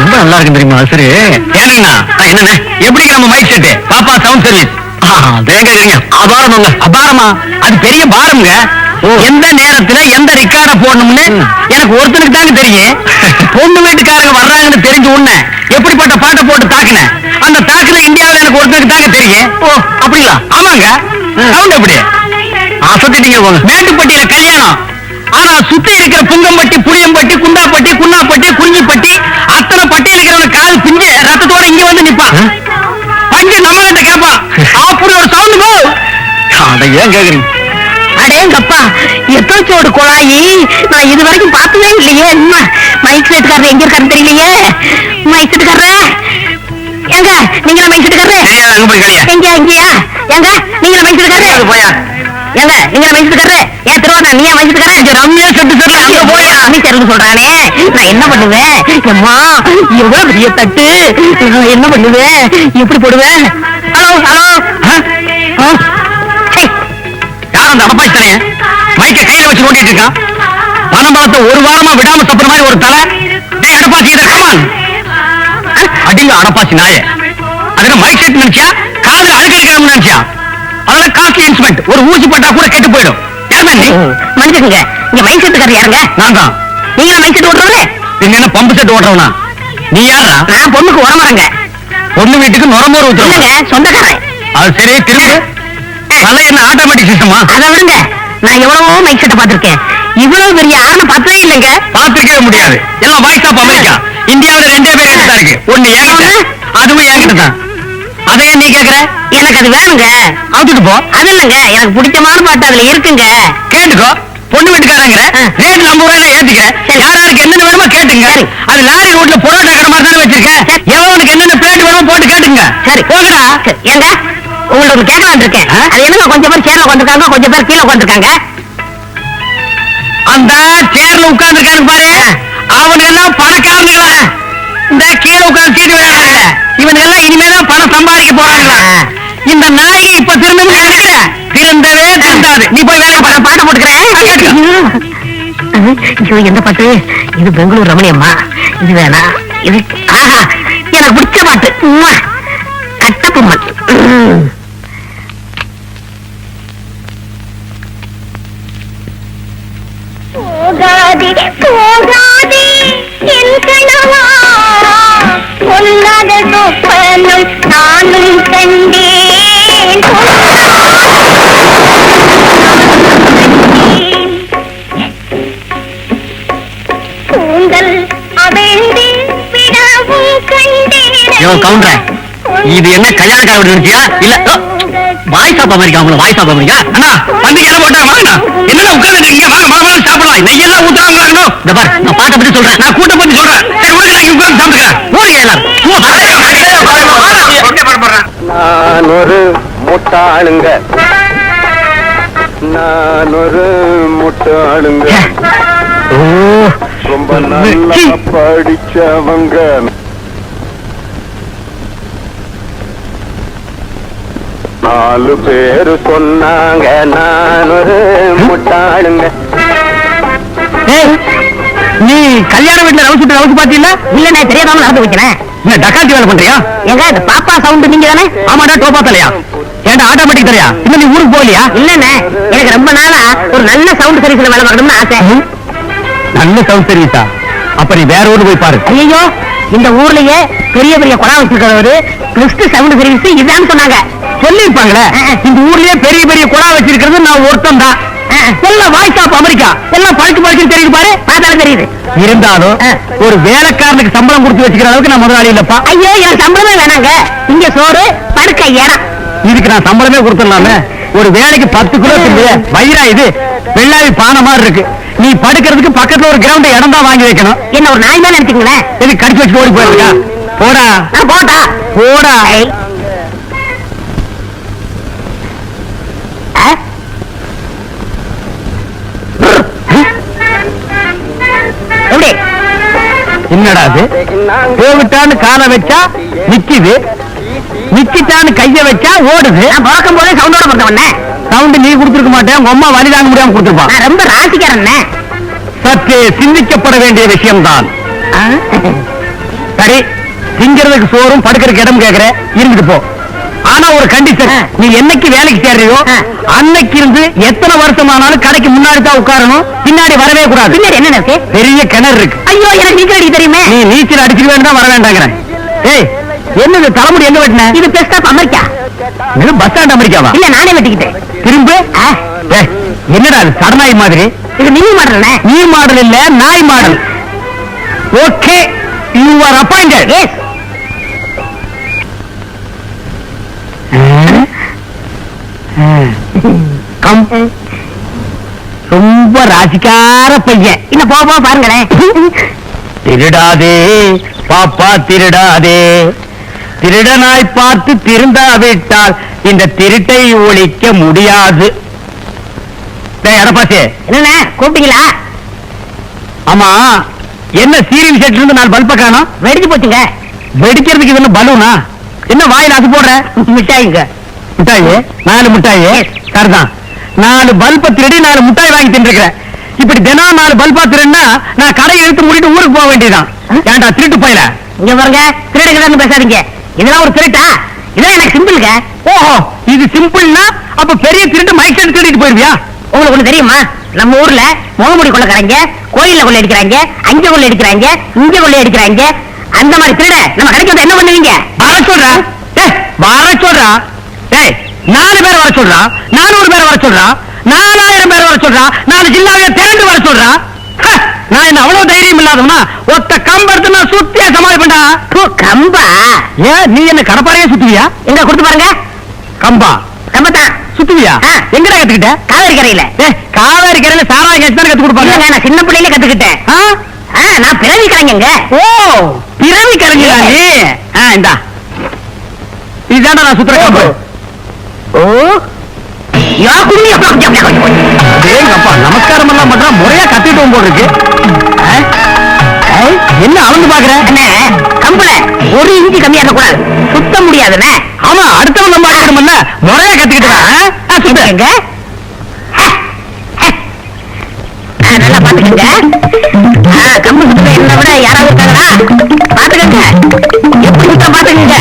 ரொம்ப நல்லா இருக்கு தெரியுமா சரி ஏனுங்கண்ணா என்னண்ணே எப்படி நம்ம மைக் செட்டு பாப்பா சவுண்ட் சர்வீஸ் கேக்குறீங்க அபாரமாங்க அபாரமா அது பெரிய பாரம்ங்க எந்த நேரத்துல எந்த ரெக்கார்ட போடணும்னு எனக்கு ஒருத்தனுக்கு தாங்க தெரியும் பொண்ணு வீட்டுக்காரங்க வர்றாங்கன்னு தெரிஞ்ச உடனே எப்படிப்பட்ட பாட்டை போட்டு தாக்குனேன் அந்த தாக்குன இந்தியாவில் எனக்கு ஒருத்தனுக்கு தாங்க தெரியும் ஓ அப்படிங்களா ஆமாங்க சவுண்ட் எப்படி அசத்திட்டீங்க போங்க மேட்டுப்பட்டியில கல்யாணம் ஆனா சுத்தி இருக்கிற புங்கம்பட்டி புளியம்பட்டி குண்டாப்பட்டி குன்னாப்பட்டி குறிஞ்சிப்பட்டி அத்தனை பட்டியல் இருக்கிறவன கால் பிஞ்சு ரத்தத்தோட இங்க வந்து நிப்பான் பஞ்சு நம்ம கிட்ட கேட்பான் அப்படி ஒரு சவுண்ட் போ அட ஏன் கேக்குறீங்க அடேங்கப்பா எத்தோச்சோடு குழாயி நான் இது வரைக்கும் பார்த்ததே இல்லையே என்ன மைக் செட்டுக்காரர் எங்க இருக்காரு தெரியலையே மைக் செட்டுக்காரர் எங்க நீங்க மைக் செட்டுக்காரர் எங்க இங்கயா எங்க நீங்க மைக் செட்டுக்காரர் போயா எங்க நீங்க மைக் செட்டுக்காரர் ஏன் திருவானா நீ மைக் செட்டுக்காரர் ரம்யா செட்டு சொல்ல அங்க போயா நீ செட்டு சொல்றானே நான் என்ன பண்ணுவேன் அம்மா எவ்வளவு பெரிய தட்டு நான் என்ன பண்ணுவேன் எப்படி போடுவேன் ஹலோ ஹலோ அந்த அடப்பாய்த்தானே மைக்க கையில வச்சு ஓட்டிட்டு இருக்கான் பணம்பழத்தை ஒரு வாரமா விடாம தப்புற மாதிரி ஒரு தலை அடப்பாச்சி கமான் அடிங்க அடப்பாச்சி நாயே அதுல மைக் செட் நினைச்சா காதல அழுக்கணும் நினைச்சா அதெல்லாம் காஸ்ட்லி இன்ஸ்ட்ருமெண்ட் ஒரு ஊசி பட்டா கூட கெட்டு போயிடும் மன்னிச்சுங்க இங்க மைக் செட்டுக்காரர் யாருங்க நான் தான் நீங்க மைக் செட் ஓட்டுறவரே என்ன பம்பு செட் ஓட்டுறவனா நீ யாரா நான் பொண்ணுக்கு உரமாறங்க பொண்ணு வீட்டுக்கு நுரமோர் ஊத்துறவங்க சொந்தக்காரன் அது சரி திரும்ப என்ன ஆட்டோமேட்டிக் சிஸ்டமா அதை விடுங்க நான் எவ்வளவோ மைக் செட்டை பார்த்திருக்கேன் இவ்வளவு பெரிய ஆரண பார்த்ததே இல்லைங்க பார்த்துக்கவே முடியாது எல்லாம் வாய்ஸ் ஆஃப் அமெரிக்கா இந்தியாவில் 2 பேர் என்கிட்ட இருக்கு ஒண்ணு என்கிட்ட அதுவும் என்கிட்ட தான் அதையே நீ கேக்குற எனக்கு அது வேணுங்க அவுத்துட்டு போ அது இல்லைங்க எனக்கு பிடிச்சமான பாட்டு அதுல இருக்குங்க கேட்டுக்கோ பொண்ணு வீட்டுக்காரங்க ரேட் 50 ரூபாயில ஏத்திக்கிறேன் யாராருக்கு என்னென்ன வேணுமோ கேட்டுங்க அது லாரி ரோட்ல புரோட்டா கடை மாதிரி தானே வச்சிருக்கேன் எவனுக்கு என்னென்ன பிளேட் வேணுமோ போட்டு கேட்டுங்க சரி போகடா ஏங்க உங்களுக்கு கேட்கலாம் இருக்கேன் அது என்னங்க கொஞ்சம் பேர் சேர்ல உட்காந்துருக்காங்க கொஞ்சம் பேர் கீழே உட்காந்துருக்காங்க அந்த சேர்ல உட்கார்ந்து இருக்காங்க பாரு அவனுங்க எல்லாம் பணக்காரனுங்களா இந்த கீழே உட்கார்ந்து சீட்டு விளையாடுறாங்க இவனுங்க எல்லாம் இனிமேதான் பணம் சம்பாதிக்க போறாங்களா இந்த நாயகி இப்ப திரும்ப திருந்தவே திருந்தாது நீ போய் வேலை பாட்டை போட்டுக்கிறேன் எந்த பாட்டு இது பெங்களூர் ரமணியம்மா இது வேணா இது ஆஹா எனக்கு பிடிச்ச பாட்டு கட்டப்பொம்மன் போகாதே போகாதே என் கணவா பொல்லாத சொப்பனம் நானும் கண்டேன் கூந்தல் அவிழ்ந்து விடவும் கண்டேன் கவுண்டர் இது என்ன கல்யாணக்கார நினைச்சியா இல்ல வாய்ஸ் ஆஃப் அமெரிக்கா அவங்கள வாய்ஸ் ஆஃப் அமெரிக்கா அண்ணா பண்டிகை எல்லாம் போட்டா வாங்க என்ன உட்கார்ந்து இருக்கீங்க வாங்க மாமா சாப்பிடலாம் நெய்யெல்லாம் ஊத்துறாங்களா இருக்கணும் இந்த பாரு நான் பாட்டை பத்தி சொல்றேன் நான் கூட்டம் பத்தி சொல்றேன் சரி உடனே நான் உட்கார்ந்து சாப்பிடுறேன் போறீங்க எல்லாரும் நான் ஒரு முட்டாளுங்க நான் ஒரு முட்டாளுங்க ரொம்ப நல்லா படிச்சவங்க நாலு பேரு சொன்னாங்க நான் ஒரு முட்டாளுங்க நீ கல்யாண வீட்டுல ரவுச்சு பாத்தீங்களா இல்ல நான் தெரியாம நடந்து வைக்கிறேன் என்ன டக்காத்தி வேலை பண்றியா எங்க இந்த பாப்பா சவுண்ட் நீங்க தானே ஆமாடா டோப்பா தலையா ஏன்டா ஆட்டோமேட்டிக் தலையா இன்னும் நீ ஊருக்கு போகலையா இல்லண்ணே எனக்கு ரொம்ப நாளா ஒரு நல்ல சவுண்ட் சர்வீஸ்ல வேலை பார்க்கணும்னு ஆசை நல்ல சவுண்ட் சர்வீஸா அப்ப நீ வேற ஊருக்கு போய் பாரு ஐயோ இந்த ஊர்லயே பெரிய பெரிய குழா வச்சிருக்கிறவரு பெஸ்ட் சவுண்ட் சர்வீஸ் இதுதான் சொன்னாங்க சொல்லிருப்பாங்களே இந்த ஊர்லயே பெரிய பெரிய குழா வச்சிருக்கிறது நான் ஒருத்தம் தான் எல்லாம் வாய்ஸ் ஆஃப் அமெரிக்கா எல்லாம் பழுக்கு பழுக்கு தெரியுது பாரு பார்த்தாலும் தெரியுது இருந்தாலும் ஒரு வேலைக்காரனுக்கு சம்பளம் கொடுத்து வச்சுக்கிற அளவுக்கு நான் முதலாளி இல்லப்பா ஐயோ எனக்கு சம்பளமே வேணாங்க இங்க சோறு படுக்க ஏறம் இதுக்கு நான் சம்பளமே கொடுத்துடலாமே ஒரு வேலைக்கு 10 கிலோ தின்னு வயிறா இது வெள்ளாவி பானை மாதிரி இருக்கு நீ படுக்கிறதுக்கு பக்கத்துல ஒரு கிரவுண்ட் இடம் தான் வாங்கி வைக்கணும் என்ன ஒரு நாய் தான் நினைச்சுங்களேன் இது கடிச்சு வச்சு ஓடி போயிருக்கா போடா போட்டா போடா என்னடா அது போவிட்டான்னு காலை வச்சா நிக்குது நிக்கிட்டான்னு கைய வச்சா ஓடுது பார்க்கும் போதே சவுண்டோட பிறந்தவண்ணே சவுண்ட் நீ கொடுத்துருக்க மாட்டேன் உங்க அம்மா வலி தாங்க முடியாம கொடுத்துருப்பான் ரொம்ப ராசிக்காரன் சற்றே சிந்திக்கப்பட வேண்டிய விஷயம்தான். சரி, திங்கிறதுக்கு சோறும் படுக்கிறதுக்கு இடம் கேட்கிற, இருந்துட்டு போ. ஆனா ஒரு கண்டிஷன், நீ என்னைக்கு வேலைக்கு சேர்றியோ அன்னைக்கு இருந்து எத்தனை வருஷமானாலும் கடைக்கு முன்னாடி தான் உட்காரணும், பின்னாடி வரவே கூடாது. பின்னாடி என்ன இருக்கு? பெரிய கிணறு இருக்கு. ஐயோ, எனக்கு நீச்சல் அடிக்க தெரியுமே. நீ நீச்சல் அடிச்சுக்க வேண்டாம், வர வேண்டாங்கிறேன். ஏய், என்னது தலைமுடி எங்க வெட்டின? இது best of America. Bus stand அமெரிக்காவா? இல்ல, நானே வெட்டிக்கிட்டேன். திரும்ப என்னடா அது சடநாய் மாதிரி? இது நீ மாடல். நீ மாடல் இல்ல, நாய் model. Okay, you are appointed. Yes. Come. ரொம்ப ராசிக்கார பையன். இன்னும் போக போக பாருங்களேன். திருடாதே பாப்பா, திருடாதே. திருடனாய் பார்த்து திருந்தாவிட்டால் இந்த திருட்டை ஒழிக்க முடியாது. எடப்பாசி, என்ன கூப்பிட்டீங்களா? ஆமா, என்ன சீரியல் செட்ல இருந்து 4 பல்ப காணோம்? வெடிச்சு போச்சுங்க. வெடிக்கிறதுக்கு இது என்ன பலூனா? என்ன வாயில் அது போடுற? மிட்டாய்ங்க. மிட்டாயி? 4 மிட்டாயி? சரிதான். 4 பல்ப திருடி 4 மிட்டாய் வாங்கி தின்றுக்கிறேன். இப்படி தினம் 4 பல்பா திருடுனா நான் கடையை எடுத்து மூடிட்டு ஊருக்கு போக வேண்டியதான். ஏன்டா திருட்டு போயில? இங்க பாருங்க, திருடுகிறன்னு பேசாதீங்க. இதெல்லாம் ஒரு திருட்டா? இதான் எனக்கு சிம்பிளுங்க. ஓஹோ, இது சிம்பிள்னா அப்ப பெரிய திருட்டு மைக் செட் திருடிட்டு போயிருவியா? உங்களுக்கு ஒண்ணு தெரியுமா? நம்ம ஊர்ல முகமுடி கொள்ளக்காரங்க கோயில்ல கொள்ளை அடிக்கிறாங்க, அங்க கொள்ளை அடிக்கிறாங்க, இங்க கொள்ளை அடிக்கிறாங்க. அந்த மாதிரி திருட நம்ம கடைக்கு வந்து என்ன பண்ணுவீங்க? வர சொல்றா, வர சொல்றா. 4 பேர் வர சொல்றா, 400 பேர் வர சொல்றா, 4000 பேர் வர சொல்றா, 4 ஜில்லாவே திரண்டு வர சொல்றா. நான் என்ன அவ்வளவு தைரியம் இல்லாதவனா? ஒத்த கம்பெடுத்து நான் சுத்தியா சமாளிப்பேன்டா. கம்பா? ஏன் நீ என்ன கடப்பாறையே சுத்துவியா? எங்க கொடுத்து பாருங்க. கம்பா? கம்பத்தான் சுத்துவியா? எங்கடா கத்துக்கிட்ட? காவேரி கரையில. காவேரி கரையில சாராய கேட்டு தான் கத்து கொடுப்பாங்க. நான் சின்ன பிள்ளையில கத்துக்கிட்டேன். நான் பிறவி கலைஞங்க. ஓ, பிறவி கலைஞரா நீ? இந்தா, இதுதான்டா நான் சுத்துற கம்பு. ஓ, அப்பா நமஸ்காரம் எல்லாம் பண்றா, முறையா கத்திட்டு போல இருக்கு. என்ன அளந்து பாக்குற? கம்புல 1 இன்ச்சு கம்மியா இருக்கக்கூடாது, சுத்த முடியாதுண்ணே. ஆமா, அடுத்தவன் நம்ம ஆகணும்ல, முறையா கத்துக்கிட்டு சுத்துங்க. நல்லா பாத்துக்கங்க. கம்பு சுத்த என்ன விட யாராவது இருக்காங்களா? பாத்துக்கங்க, எப்படி சுத்த பாத்துக்கங்க.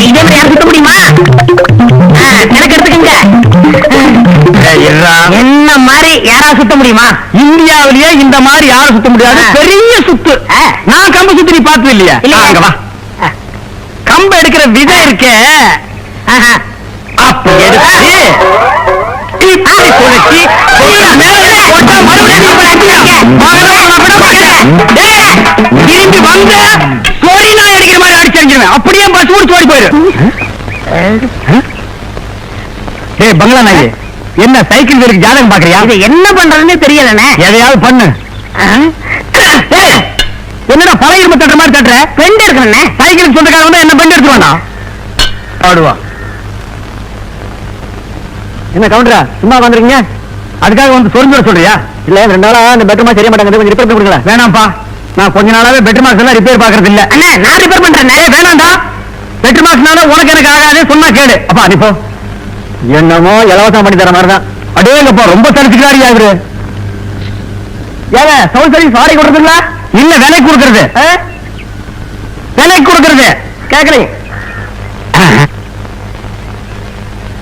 இதே மாதிரி யாரும் சுத்த முடியுமா? எனக்கு எடுத்துக்கங்க. என்ன மாதிரி யாராவது சுத்த முடியுமா? இந்தியாவிலேயே இந்த மாதிரி யாரும் சுத்த முடியாது. பெரிய சுத்து. நான் கம்பு சுத்தி நீ பார்த்தது இல்லையா? அங்க வா. கம்பு எடுக்கிற விதை இருக்கே, அப்ப எடுத்து இப்படி சுழற்றி திரும்பி வந்து சொறி நாய் அடிக்கிற மாதிரி அடிச்சிருக்கிறேன். அப்படியே பஸ் ஊடி ஓடி போயிரு. ஏய் பங்களா நாய், என்ன சைக்கிள் வீருக்கு ஜாதகம் பாக்குறியா? இது என்ன பண்றதுன்னு தெரியலண்ணே. எதையாவது பண்ணு. என்னடா பழைய இரும்பு தட்டுற மாதிரி தட்டுற? பெண்டு இருக்கணுண்ணே. சைக்கிளுக்கு சொந்தக்காரன் வந்து என்ன பெண்டு எடுத்து வேண்டாம் ஆடுவா. என்ன கவுண்டரா சும்மா வந்துருக்கீங்க? அதுக்காக வந்து சொரிஞ்சு சொல்றியா? இல்ல 2 நாளா இந்த பெட்ரூமா சரியா மாட்டாங்க, கொஞ்சம் ரிப்பேர் பண்ணி கொடுங்களா? வேணாம்ப்பா, நான் கொஞ்ச நாளாவே பெட்ரூம் மார்க்ஸ் எல்லாம் ரிப்பேர் பாக்குறது இல்ல. அண்ணே, நான் ரிப்பேர் பண்றேன். வேணாம்டா, பெட்ரூம் மார்க்ஸ்னால உனக்கு எனக்கு ஆகாது, சொன்னா கேடு. அப்பா நீ போ. என்னமோ இலவசம் பண்ணி தர மாதிரிதான். அடேங்கப்பா, ரொம்ப தரிச்சுக்கிறாரியா இவரு. ஏங்க சவுண்ட் சர்வீஸ் வாடகை கொடுக்குறதுங்களா? இல்ல, விலைக்கு கொடுக்கறது. விலைக்கு கொடுக்கறது கேக்குறீங்க?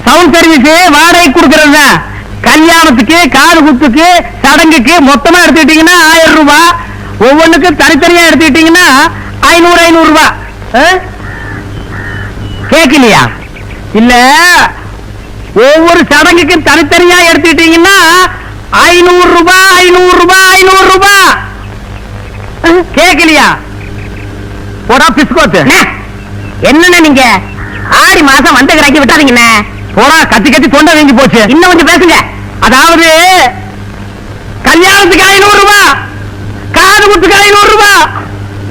சவுண்ட் சர்வீஸ் வாடகை கொடுக்கறது தான். கல்யாணத்துக்கு, காது குத்துக்கு, சடங்குக்கு மொத்தமா எடுத்துக்கிட்டீங்கன்னா 1000 ரூபாய். ஒவ்வொன்றுக்கும் தனித்தனியா எடுத்துக்கிட்டீங்கன்னா 500 ரூபாய். கேட்கலையா? இல்ல, ஒவ்வொரு சடங்குக்கும் தனித்தனியா எடுத்துக்கிட்டீங்கன்னா 500 ரூபாய், 500 ரூபாய், 500 ரூபாய். கேட்கலையா? போடா பிஸ்கோத்து. என்னண்ணே நீங்க ஆடி மாசம் வந்த கிராக்கி விட்டாதீங்கண்ணே. போடா, கத்தி கத்தி தொண்டை வீங்கி போச்சு. இன்னும் கொஞ்சம் பேசுங்க. அதாவது கல்யாணத்துக்கு 500 ரூபாய், காது குத்துக்கு 500 ரூபாய்,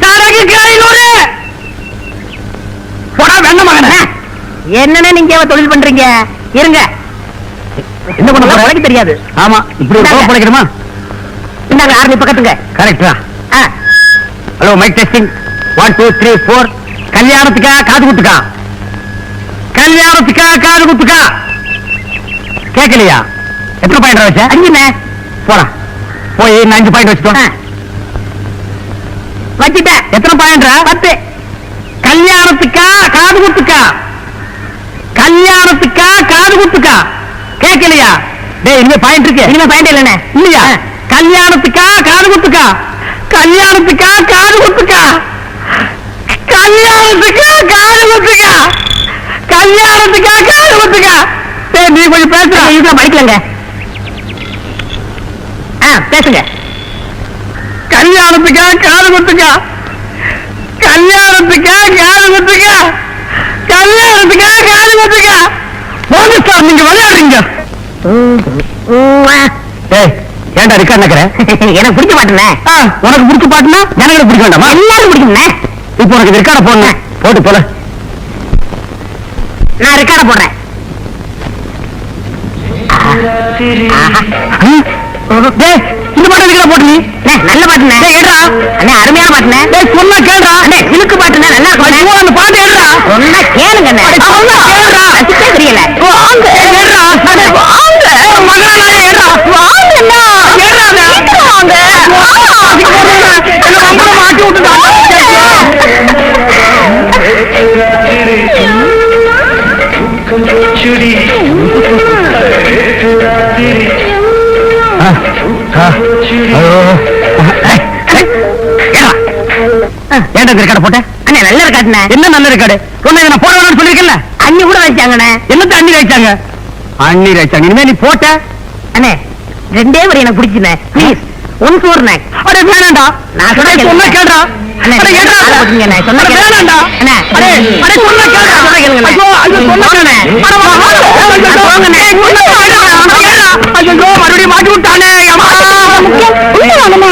சடங்குக்கு 500. போடா வெண்ண மகன. என்னண்ணே நீங்க தொழில் பண்றீங்க? இருங்க, என்ன பண்ண போற? எனக்கு தெரியாது. ஆமா, இப்படி ஒரு படைக்கணுமா? இந்தாங்க ஆர்மி பக்கத்துங்க. கரெக்டா? Hello, mic testing 1 2 3 4. கல்யாணத்துக்கா காது குத்துக்கா? கல்யாணத்துக்கா காது குத்துக்கா? கேட்கலையா? எத்தனை பாயிண்ட் வச்ச? 5ண்ணே. போடா. போய் 5 பாயிண்ட் வச்சுக்கோ. வச்சுட்டேன். எத்தனை பாயிண்ட்ரா? 10. கல்யாணத்துக்கா காது குத்துக்கா? கல்யாணத்துக்கா காது குத்துக்கா? கேட்கலையா? டேய் இனிமே பாயிண்ட் இருக்கு. இனிமே பாயிண்ட் இல்லைண்ணே. இல்லையா? கல்யாணத்துக்கா காது குத்துக்கா? கல்யாணத்துக்கா காது குத்துக்கா? கல்யாணத்துக்கா காது குத்துக்கா? கல்யாணத்துக்கா காது குத்துக்கா? டேய் நீ கொஞ்சம் பேசுற. இதுல படிக்கலங்க. பேசுங்க. கல்யாணத்துக்கா காது குத்துக்கா? கல்யாணத்துக்கா காது குத்துக்கா? கல்யாணத்துக்கா காது குத்துக்கா? போங்க சார், நீங்க விளையாடுறீங்க. ஏய் ஏன்டா ரெக்கார்ட் நக்கற? எனக்கு பிடிக்க மாட்டேனே. உனக்கு பிடிச்ச பாட்டுனா எனக்கு பிடிக்க வேண்டாமா? எல்லாரும் பிடிக்கும்ண்ணே. இப்போ உனக்கு ரெக்கார்ட போடணும். போட்டு போல. நான் ரெக்கார்ட போடுறேன். டேய் இந்த பாட்டு ரெக்கார்ட போட்டு நீ. நல்ல பாட்டுண்ணே. டேய் ஏடா அண்ணே அருமையான பாட்டுண்ணே. டேய் சொன்னா கேளுடா. அண்ணே இழுக்கு பாட்டுண்ணே, நல்லா இருக்கும். ஐயோ அந்த பாட்டு ஏடா. சொன்னா கேளுங்கண்ணே. சொன்னா கேளுடா. ரசிக்கவே தெரியல. வாங்க ஏடா. அட வாங்க மகனே ஏடா. வாங்கண்ணா ஏடா. வாங்க என்ன நம்மள மாட்டி விட்டுடா. ஏன்டா ரெக்கார்ட் போட்ட? அண்ணே நல்ல ரெக்கார்டுண்ணே. என்ன நல்ல ரெக்கார்டு? சொன்ன நான் போட வேணும்னு சொல்லிருக்கேன்ல. அண்ணி கூட வச்சாங்கண்ணே. என்னத்த அண்ணி வச்சாங்க? அண்ணி வச்சாங்க. இனிமே நீ போட்ட. அண்ணே 2 வரி எனக்கு பிடிச்சுண்ணே. Please one ஃபோர்ண்ணே. அடே வேணாம்டா. நான் சொன்னா கேளுடா. அண்ணே அடே ஏடா. அண்ணே சொன்னா அடே வேணாம்டா. அண்ணே அடே அடே சொன்னா கேளுடா. சொன்னா கேளுங்கண்ணே. ஐயோ ஐயோ சொன்னா கேளுடா. அட வாங்கண்ணே. சொன்னா கேளுடா. ஐயோ மறுபடியும் மாட்டி விட்டானே. அம்மா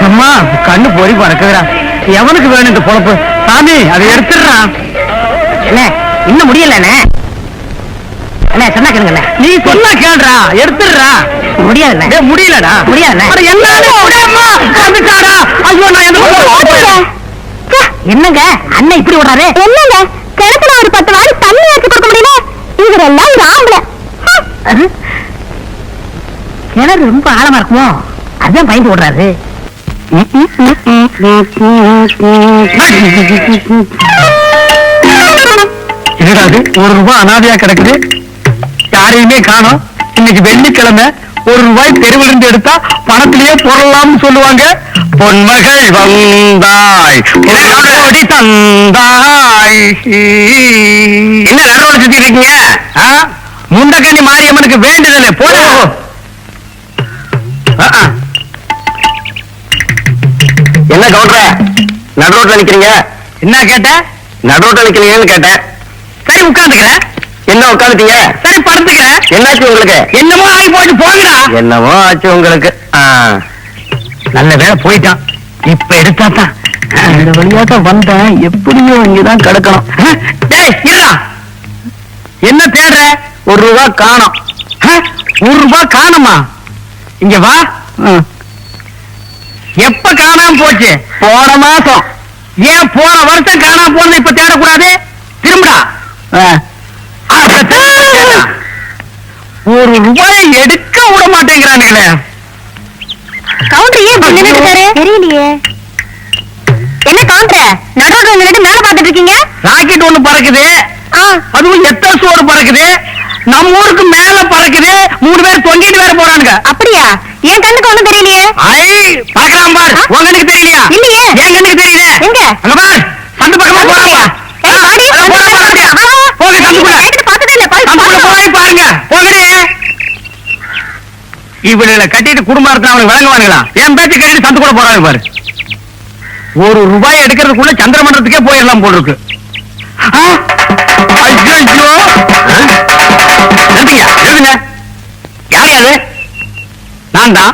அம்மா கண்ணு பொறி பறக்குதுடா. எவனுக்கு வேணும் இந்த பொழப்பு? சாமி அதை எடுத்துடுறா. அண்ணே இன்னும் முடியலண்ணே. அண்ணே சொன்னா கேளுங்கண்ணே. நீ சொன்னா கேளுடா. எடுத்துடுறா. முடியாதுண்ணே. டேய் முடியலடா. முடியாதுண்ணே. அட என்னடா முடியம்மா? வந்துட்டாடா. ஐயோ நான் எந்த என்னங்க அண்ணன் இப்படி ஓடுறாரு? என்னங்க கிணத்துல ஒரு 10 வாரி தண்ணி ஏற்றி கொடுக்க முடியல? இவரெல்லாம் ஒரு ஆம்பளை. கிணறு ரொம்ப ஆழமா இருக்குமோ, அதான் பயந்து ஓடுறாரு. என்னடா இது? ₹1 அனாதையா கிடக்குது. யாரையுமே காணோம். இன்னைக்கு வெள்ளிக்கிழமை. ₹1 தெருவிலிருந்து எடுத்தா பணத்திலேயே போடலாம்னு சொல்லுவாங்க. பொன்மகள் வந்தாய் பொன்னோடி தந்தாய். என்ன நடுவோட சுத்தி இருக்கீங்க? முண்டக்கண்ணி மாரியம்மனுக்கு வேண்டுதலே போட. என்ன கவுண்டர நடுரோட்ல நிக்கிறீங்க? என்ன கேட்ட? நடுரோட்ல நிக்கிறீங்கன்னு கேட்டேன். சரி உட்கார்ந்துக்கிறேன். என்ன உட்காந்துட்டீங்க? சரி படுத்துக்கிறேன். என்னாச்சு உங்களுக்கு? என்னமோ ஆகி போச்சு போங்கடா. என்னமோ ஆச்சு உங்களுக்கு. நல்ல வேலை போயிட்டான். இப்ப எடுத்தாத்தான். இந்த வழியாத்தான் வந்தேன். எப்படியோ இங்கதான் கிடக்கணும். டேய் இருடா. என்ன தேடுற? ₹1 காணோம். ₹1 காணுமா? இங்க வா. எப்ப காணாம போச்சு? போன மாசம். ஏன் போன வருஷம் காணாம போனது இப்ப தேடக்கூடாது? திரும்படா. ₹1 எடுக்க விட மாட்டேங்கிறானுங்களே. கவுண்டர் ஏன் இப்படி நின்னுட்டு இருக்காரு? தெரியலையே. என்ன கவுண்டர் நடுவுல நின்னுட்டு மேல பாத்துட்டு இருக்கீங்க? ராக்கெட் ஒண்ணு பறக்குது. அதுவும் எத்தனை சோறு பறக்குது. நம்ம ஊருக்கு மேல பறக்குது. 3 பேர் தொங்கிட்டு வேற போறானுங்க. அப்படியா? என் கண்ணுக்கு ஒண்ணும் தெரியலையே. பார்க்கலாம் பாரு. உங்க கண்ணுக்கு தெரியலையா? இல்லையே. என் கண்ணுக்கு தெரியுது. எங்க? அங்க பாரு. சந்து பக்கமா போறாப்பா. போங்க சந்துக்குள்ள. பார்த்ததே இல்ல. சந்துக்குள்ள போய் பாருங்க. போங்கடி. இவனுங்களை கட்டிட்டு குடும்பம் நடத்த அவனுக்கு வழங்குவானுங்களா? என் பேச்சு கட்டிட்டு சந்துக்குள்ள போறாங்க பாரு. ₹1 எடுக்கிறதுக்குள்ள சந்திரமண்டலத்துக்கே போயிடலாம் போல் இருக்கு. ஐயோ எழுதுங்க. யார் அது? நான் தான்.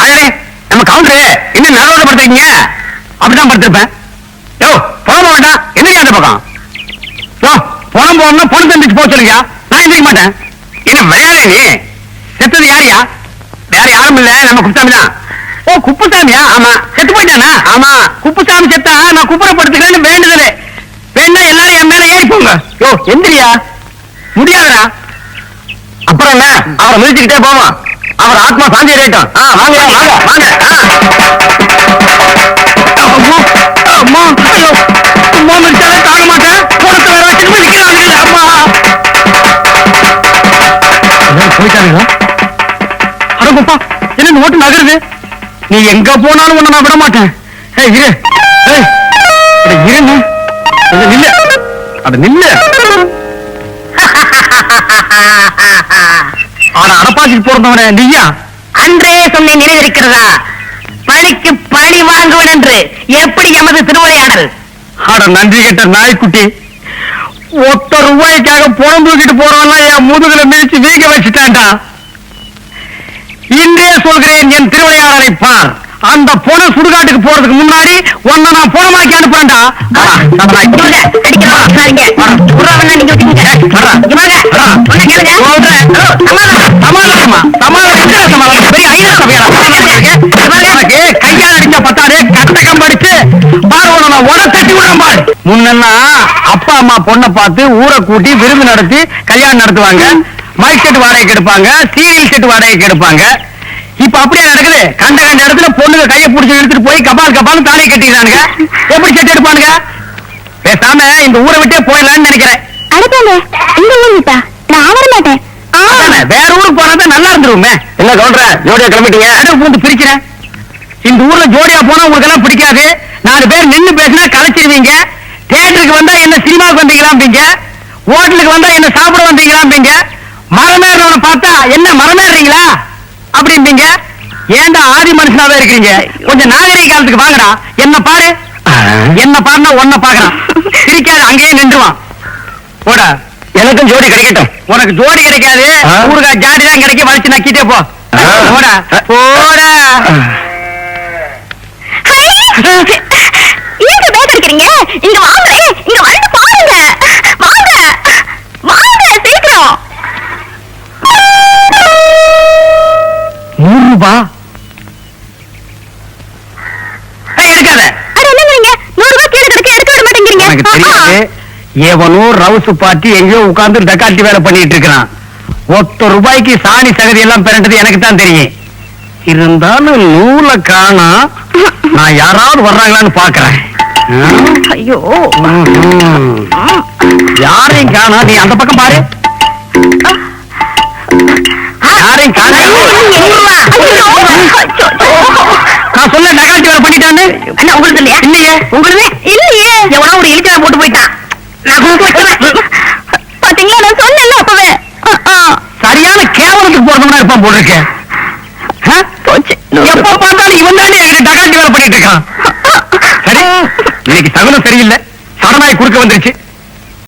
அதே நம்ம கவுண்டரு என்ன நடுவோட படுத்துறீங்க? அப்படிதான் படுத்திருப்பேன். யோ போக வேண்டாம். என்னையா அந்த பக்கம்? யோ பணம் போகணும்னா பணம் தந்துச்சு போக சொல்லுங்க. நான் எந்திரிக்க மாட்டேன். என்ன விளையாடு நீ? செத்தது யாரியா? வேற யாரும் இல்ல, நம்ம குப்புசாமி தான். ஓ குப்புசாமியா? ஆமா. செத்து போயிட்டானா? ஆமா. குப்புசாமி செத்தா நான் குப்புறப்படுத்துக்கிறேன்னு வேண்டுதலே. வேணா எல்லாரும் என் மேல ஏறி போங்க. யோ எந்திரியா. முடியாதுடா. அப்புறம் அப்புறம் என்ன அவரை மிதிச்சுக்கிட்டே போவோம். அவர் ஆத்மா சாந்தி அடையட்டும். வாங்க வாங்க வாங்க. அம்மா ஐயோ சும்மா மிதிச்சாலே தாங்க மாட்டேன். போனத்தை வேற வச்சுட்டு மிதிக்கிறாங்க. அம்மா போயிட்டாங்களா? அடப்பா என்ன இந்த ஓட்டு நகருது? நீ எங்க போனாலும் உன்னை நான் விட மாட்டேன். ஏய் இரு. ஏய் இருங்க. நில்லு. அட நில்லு. ஆனா அடப்பாசிக்கு போறதவனே நீயா? அன்றே சொன்னேன் நிறைவேறிக்கிறதா? பழிக்கு பழி வாங்குவன் என்று எப்படி எமது திருவிளையாடல்? ஆட நன்றி கெட்ட நாய்க்குட்டி. ₹1 புறம் தூக்கிட்டு போறவன்லாம் என் முதுகுல மிதிச்சு வீங்க வச்சுட்டான்டா. இன்றே சொல்கிறேன் என் திருவிளையாடலை பார். அந்த பொண்ணு சுடுகாட்டுக்கு போறதுக்கு முன்னாடி உன்னை நான் புறமாக்கி அனுப்புறேன்டா. முன்னா அப்பா அம்மா பொண்ணை பார்த்து ஊரை கூட்டி விருந்து நடத்தி கல்யாணம் நடத்துவாங்க. மைக் செட் வாடகைக்கு எடுப்பாங்க, சீரியல் செட் வாடகைக்கு எடுப்பாங்க. இப்ப அப்படியே நடக்குது. கண்ட இடத்துல பொண்ணுங்க கையை பிடிச்சி இழுத்துட்டு போய் கபால் கபால் தாலி கட்டிக்கிறானுங்க. எப்படி செட் எடுப்பானுங்க? பேசாம இந்த ஊரை விட்டே போயிடலாம்னு நினைக்கிறேன். அடுத்தானே இந்த ஊர் விட்டா நான் வர மாட்டேன். வேற ஊருக்கு போனா நல்லா இருந்துருமே. என்ன சொல்ற? ஜோடியா கிளம்பிட்டீங்க? அடுப்பு பூந்து பிரிக்கிறேன். இந்த ஊர்ல ஜோடியா போனா உங்களுக்கு எல்லாம் பிடிக்காது. 4 பேர் நின்னு பேசினா கலைச்சிருவீங்க. தியேட்டருக்கு வந்தா என்ன சினிமாவுக்கு வந்தீங்களாம்பீங்க. ஹோட்டலுக்கு வந்தா என்ன சாப்பிட வந்தீங்களாம்பீங்க. மரமேறவனை பார்த்தா என்ன மரமேறீங்களா அப்படிம்பீங்க. ஏன்டா ஆதி மனுஷனாவே இருக்கிறீங்க? கொஞ்சம் நாகரிக காலத்துக்கு வாங்கடா. என்ன பாரு. என்ன பாருன்னா ஒன்ன பாக்குறான். சிரிக்காது, அங்கேயே நின்றுவான். போடா. எனக்கும் ஜோடி கிடைக்கட்டும். உனக்கு ஜோடி கிடைக்காது. ஊருக்கா ஜாடி தான் கிடைக்க. வலிச்சு நக்கிட்டே போ. போடா போடா. ஏங்க பேசிக்கிறீங்க? இங்க வாங்க, இங்க வந்து பாருங்க. வாங்க வாங்க சீக்கிரம். ₹100 எடுக்காத. என்னங்கிறீங்க? ₹100 கீழே கிடக்கு, எடுக்க விட மாட்டேங்கிறீங்க. எனக்கு தெரியாது. எவனோ ரவுசு பார்ட்டி எங்கேயோ உட்கார்ந்து டக்காட்டி வேலை பண்ணிட்டு இருக்கிறான். ₹1 சாணி சகதி எல்லாம் பெறண்டது எனக்கு தான் தெரியும். இருந்தாலும் நூலை காணா. நான் யாராவது வர்றாங்களான்னு பாக்குறேன். ஐயோ யாரையும் காணா. நீ அந்த பக்கம் பாரு. யாரையும் காணா. நான் சொல்ல நகாட்டி வேலை பண்ணிட்டான்னு உங்களுக்கு இல்லையா? இல்லையே. உங்களுக்கு இல்லையே. எவனோ ஒரு இழுக்கா போட்டு போயிட்டான். நான் கொடுத்து வச்சுக்கிறேன். பாத்தீங்களா? நான் சொன்னேன்ல அப்பவே. சரியான கேவலத்துக்கு போறதுனா இருப்பான் போல இருக்கேன். எப்ப பார்த்தாலும் இவன் தானே எனக்கு டகாட்டி வேலை பண்ணிட்டு இருக்கான். சரி இன்னைக்கு சகுனம் சரியில்லை. சடனாய் குறுக்க வந்துருச்சு.